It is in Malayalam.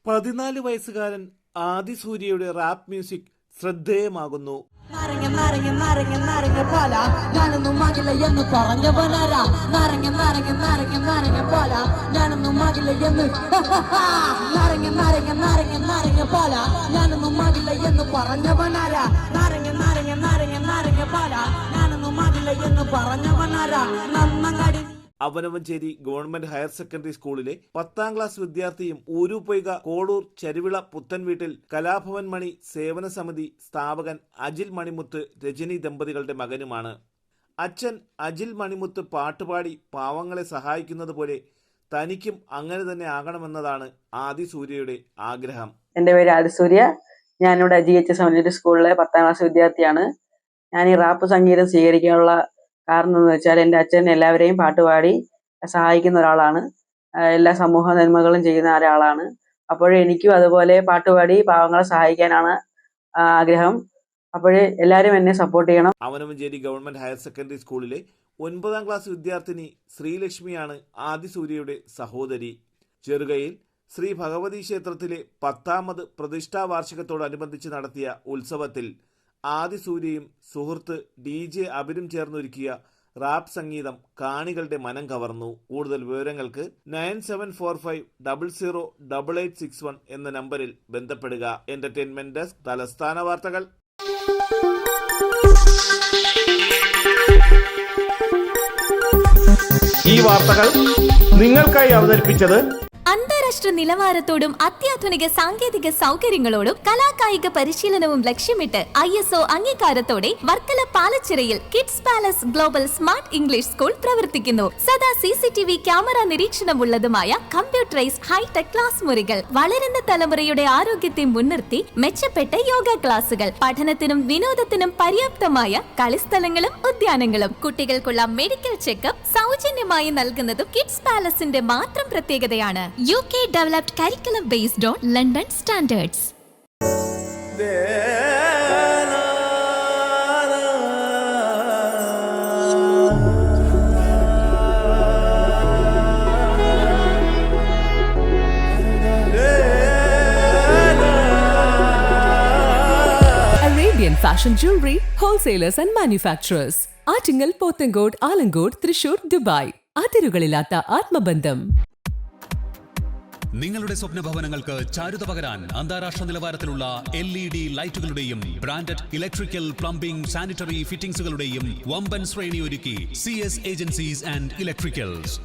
14 വയസ്സുകാരൻ ആദി സൂര്യയുടെ റാപ്പ് മ്യൂസിക് ശ്രദ്ധേയമാകുന്നു. അവനവഞ്ചേരി ഗവൺമെന്റ് ഹയർ സെക്കൻഡറി സ്കൂളിലെ 10ാം ക്ലാസ് വിദ്യാർത്ഥിയും ഊരുപൊയ്ക കോളൂർ ചരുവിള പുത്തൻവീട്ടിൽ കലാഭവൻ മണി സേവന സമിതി സ്ഥാപകൻ അജിൽ മണിമുത്ത് രജനി ദമ്പതികളുടെ മകനുമാണ്. അച്ഛൻ അജിൽ മണിമുത്ത് പാട്ടുപാടി പാവങ്ങളെ സഹായിക്കുന്നത് പോലെ തനിക്കും അങ്ങനെ തന്നെ ആകണമെന്നതാണ് ആദി സൂര്യയുടെ ആഗ്രഹം. എൻ്റെ പേര് ആദി സൂര്യ. ഞാനിവിടെ GHS എലിമെന്ററി സ്കൂളിലെ 10ാം ക്ലാസ് വിദ്യാർത്ഥിയാണ്. ഞാൻ ഈ റാപ്പ് സംഗീതം സ്വീകരിക്കാനുള്ള കാരണം എന്ന് വെച്ചാൽ എൻ്റെ അച്ഛൻ എല്ലാവരെയും പാട്ടുപാടി സഹായിക്കുന്ന ഒരാളാണ്. എല്ലാ സമൂഹ നന്മകളും ചെയ്യുന്ന ഒരാളാണ്. അപ്പോഴേ എനിക്കും അതുപോലെ പാട്ടുപാടി പാവങ്ങളെ സഹായിക്കാനാണ് ആഗ്രഹം. അപ്പോഴേ എല്ലാവരും എന്നെ സപ്പോർട്ട് ചെയ്യണം. അവനവഞ്ചേരി ഗവൺമെന്റ് ഹയർ സെക്കൻഡറി സ്കൂളിലെ 9ാം ക്ലാസ് വിദ്യാർത്ഥിനി ശ്രീലക്ഷ്മിയാണ് ആദി സൂര്യയുടെ സഹോദരി. ചെറുകയിൽ ശ്രീ ഭഗവതി ക്ഷേത്രത്തിലെ 10ാമത് പ്രതിഷ്ഠാ വാർഷികത്തോടനുബന്ധിച്ച് നടത്തിയ ഉത്സവത്തിൽ ആദി സൂര്യയും സുഹൃത്ത് DJ അബിനും ചേർന്നൊരുക്കിയ റാപ്പ് സംഗീതം കാണികളുടെ മനം കവർന്നു. കൂടുതൽ വിവരങ്ങൾക്ക് 9745008861 എന്ന നമ്പറിൽ ബന്ധപ്പെടുക. എന്റർടൈൻമെന്റ് ഡെസ്ക്, തലസ്ഥാന വാർത്തകൾ. ഈ വാർത്തകൾ നിങ്ങൾക്കായി അവതരിപ്പിച്ചത് അന്താരാഷ്ട്ര നിലവാരത്തോടും അത്യാധുനിക സാങ്കേതിക സൗകര്യങ്ങളോടും കലാകായിക പരിശീലനവും ലക്ഷ്യമിട്ട് ISO അംഗീകാരത്തോടെ വർക്കല പാലച്ചിറയിൽ kids palace global smart English school പ്രവർത്തിക്കുന്നു. സദാ CCTV ക്യാമറ നിരീക്ഷണമുള്ളതുമായ കമ്പ്യൂട്ടറൈസ്ഡ് ഹൈടെക് ക്ലാസ് മുറികൾ, വളരുന്ന തലമുറയുടെ ആരോഗ്യത്തെ മുൻനിർത്തി മെച്ചപ്പെട്ട യോഗ ക്ലാസുകൾ, പഠനത്തിനും വിനോദത്തിനും പര്യാപ്തമായ കളിസ്ഥലങ്ങളും ഉദ്യാനങ്ങളും, കുട്ടികൾക്കുള്ള മെഡിക്കൽ ചെക്കപ്പ് സൗജന്യമായി നൽകുന്നതും കിഡ്സ് പാലസിന്റെ മാത്രം പ്രത്യേകതയാണ്. UK developed curriculum based on London standards. Arabian Fashion Jewelry Wholesalers and Manufacturers. Attingal, Pothencode, Alamcode, Thrissur, Dubai. അതിരുകളില്ലാത്ത ആത്മബന്ധം. നിങ്ങളുടെ സ്വപ്ന ഭവനങ്ങൾക്ക് ചാരുത പകരാൻ അന്താരാഷ്ട്ര നിലവാരത്തിലുള്ള LED ലൈറ്റുകളുടെയും ബ്രാൻഡഡ് ഇലക്ട്രിക്കൽ, പ്ലംബിംഗ്, സാനിറ്ററി ഫിറ്റിംഗ്സുകളുടെയും വമ്പൻ ശ്രേണി ഒരുക്കി CS ഏജൻസീസ് ആൻഡ് ഇലക്ട്രിക്കൽസ്.